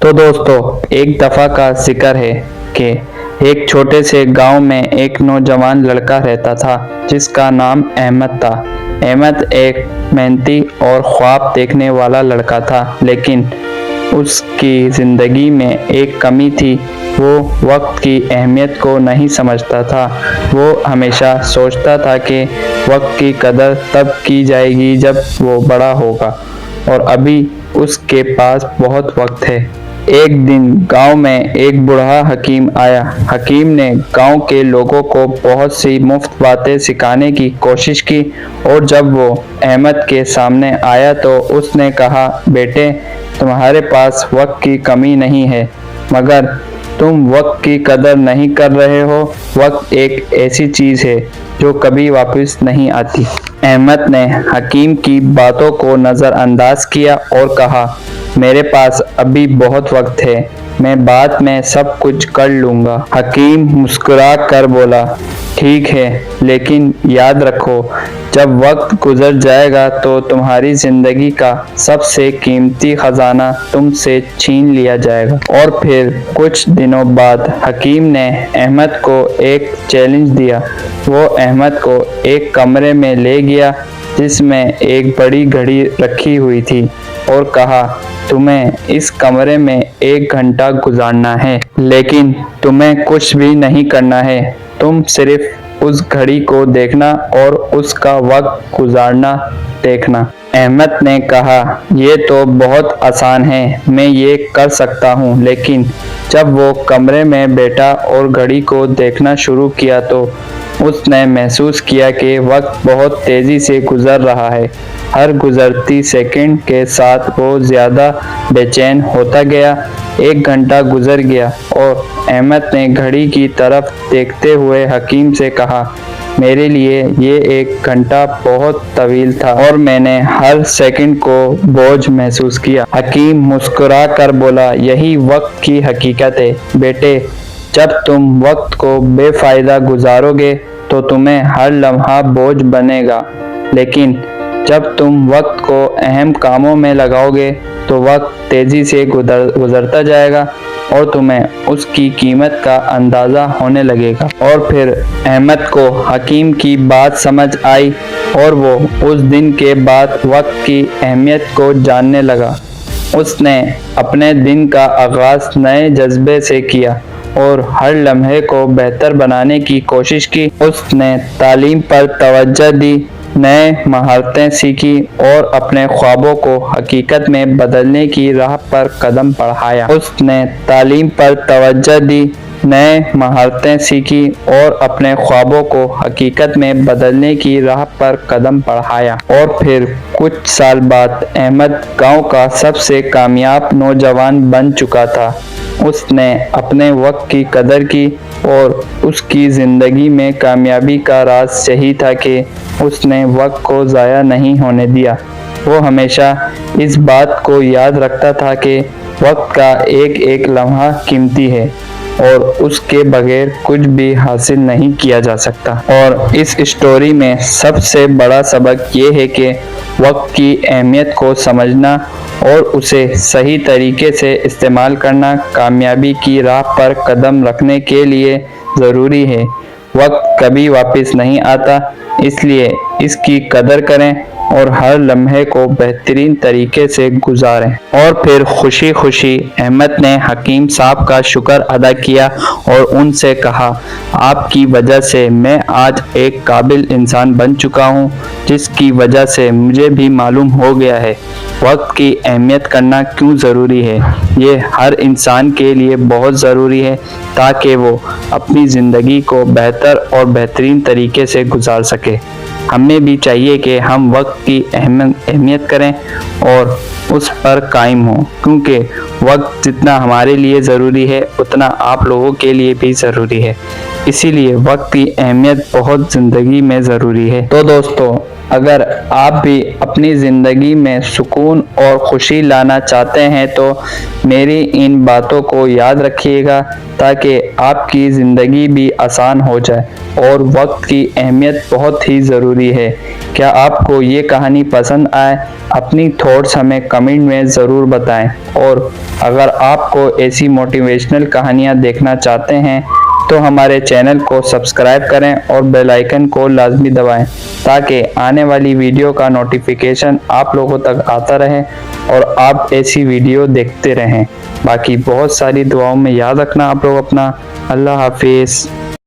तो दोस्तों, एक दफ़ा का जिक्र है कि एक छोटे से गांव में एक नौजवान लड़का रहता था जिसका नाम अहमद था। अहमद एक मेहनती और ख्वाब देखने वाला लड़का था, लेकिन उसकी ज़िंदगी में एक कमी थी। वो वक्त की अहमियत को नहीं समझता था। वो हमेशा सोचता था कि वक्त की कदर तब की जाएगी जब वो बड़ा होगा, और अभी उसके पास बहुत वक्त है। एक दिन गांव में एक बूढ़ा हकीम आया। हकीम ने गांव के लोगों को बहुत सी मुफ्त बातें सिखाने की कोशिश की, और जब वो अहमद के सामने आया तो उसने कहा, बेटे, तुम्हारे पास वक्त की कमी नहीं है, मगर तुम वक्त की कदर नहीं कर रहे हो। वक्त एक ऐसी चीज़ है जो कभी वापस नहीं आती। अहमद ने हकीम की बातों को नज़रअंदाज किया और कहा, मेरे पास अभी बहुत वक्त है, मैं बाद में सब कुछ कर लूँगा। हकीम मुस्कुरा कर बोला, ठीक है, लेकिन याद रखो, जब वक्त गुजर जाएगा तो तुम्हारी ज़िंदगी का सबसे कीमती ख़जाना तुमसे छीन लिया जाएगा। और फिर कुछ दिनों बाद हकीम ने अहमद को एक चैलेंज दिया। वो अहमद को एक कमरे में ले गया जिसमें एक बड़ी घड़ी रखी हुई थी, और कहा, तुम्हें इस कमरे में 1 घंटा गुजारना है, लेकिन तुम्हें कुछ भी नहीं करना है। तुम सिर्फ उस घड़ी को देखना और उसका वक्त गुजारना देखना। अहमद ने कहा, ये तो बहुत आसान है, मैं ये कर सकता हूँ। लेकिन जब वो कमरे में बैठा और घड़ी को देखना शुरू किया तो उसने महसूस किया कि वक्त बहुत तेज़ी से गुजर रहा है। हर गुजरती सेकंड के साथ वो ज़्यादा बेचैन होता गया। 1 घंटा गुजर गया और अहमद ने घड़ी की तरफ देखते हुए हकीम से कहा, मेरे लिए ये 1 घंटा बहुत तवील था और मैंने हर सेकंड को बोझ महसूस किया। हकीम मुस्कुरा कर बोला, यही वक्त की हकीकत है बेटे। जब तुम वक्त को बेफ़ायदा गुजारोगे तो तुम्हें हर लम्हा बोझ बनेगा, लेकिन जब तुम वक्त को अहम कामों में लगाओगे तो वक्त तेज़ी से गुजरता जाएगा और तुम्हें उसकी कीमत का अंदाज़ा होने लगेगा। और फिर अहमद को हकीम की बात समझ आई और वो उस दिन के बाद वक्त की अहमियत को जानने लगा। उसने अपने दिन का आगाज़ नए जज्बे से किया और हर लम्हे को बेहतर बनाने की कोशिश की। उसने तालीम पर तवज्जो दी, नए महारतें सीखी और अपने ख्वाबों को हकीकत में बदलने की राह पर कदम बढ़ाया। उसने तालीम पर तवज्जो दी, नए महारतें सीखी और अपने ख्वाबों को हकीकत में बदलने की राह पर कदम बढ़ाया। और फिर कुछ साल बाद अहमद गांव का सबसे कामयाब नौजवान बन चुका था। उसने अपने वक्त की कदर की और उसकी ज़िंदगी में कामयाबी का राज यही था कि उसने वक्त को ज़ाया नहीं होने दिया। वो हमेशा इस बात को याद रखता था कि वक्त का एक एक लम्हा कीमती है और उसके बगैर कुछ भी हासिल नहीं किया जा सकता। और इस स्टोरी में सबसे बड़ा सबक ये है कि वक्त की अहमियत को समझना और उसे सही तरीके से इस्तेमाल करना कामयाबी की राह पर कदम रखने के लिए ज़रूरी है। वक्त कभी वापस नहीं आता, इसलिए इसकी कदर करें और हर लम्हे को बेहतरीन तरीके से गुजारें। और फिर खुशी खुशी अहमद ने हकीम साहब का शुक्र अदा किया और उनसे कहा, आपकी वजह से मैं आज एक काबिल इंसान बन चुका हूँ, जिसकी वजह से मुझे भी मालूम हो गया है वक्त की अहमियत करना क्यों ज़रूरी है। ये हर इंसान के लिए बहुत ज़रूरी है ताकि वो अपनी ज़िंदगी को बेहतर और बेहतरीन तरीके से गुजार सके। हमें भी चाहिए कि हम वक्त की अहमियत करें और उस पर कायम हों, क्योंकि वक्त जितना हमारे लिए ज़रूरी है उतना आप लोगों के लिए भी ज़रूरी है। इसीलिए वक्त की अहमियत बहुत ज़िंदगी में ज़रूरी है। तो दोस्तों, اگر آپ بھی اپنی زندگی میں سکون اور خوشی لانا چاہتے ہیں تو میری ان باتوں کو یاد رکھیے گا تاکہ آپ کی زندگی بھی آسان ہو جائے۔ اور وقت کی اہمیت بہت ہی ضروری ہے۔ کیا آپ کو یہ کہانی پسند آئے؟ اپنی تھاٹس ہمیں کمنٹ میں ضرور بتائیں، اور اگر آپ کو ایسی موٹیویشنل کہانیاں دیکھنا چاہتے ہیں تو ہمارے چینل کو سبسکرائب کریں اور بیل آئیکن کو لازمی دبائیں تاکہ آنے والی ویڈیو کا نوٹیفیکیشن آپ لوگوں تک آتا رہے اور آپ ایسی ویڈیو دیکھتے رہیں۔ باقی بہت ساری دعاؤں میں یاد رکھنا آپ لوگ اپنا۔ اللہ حافظ۔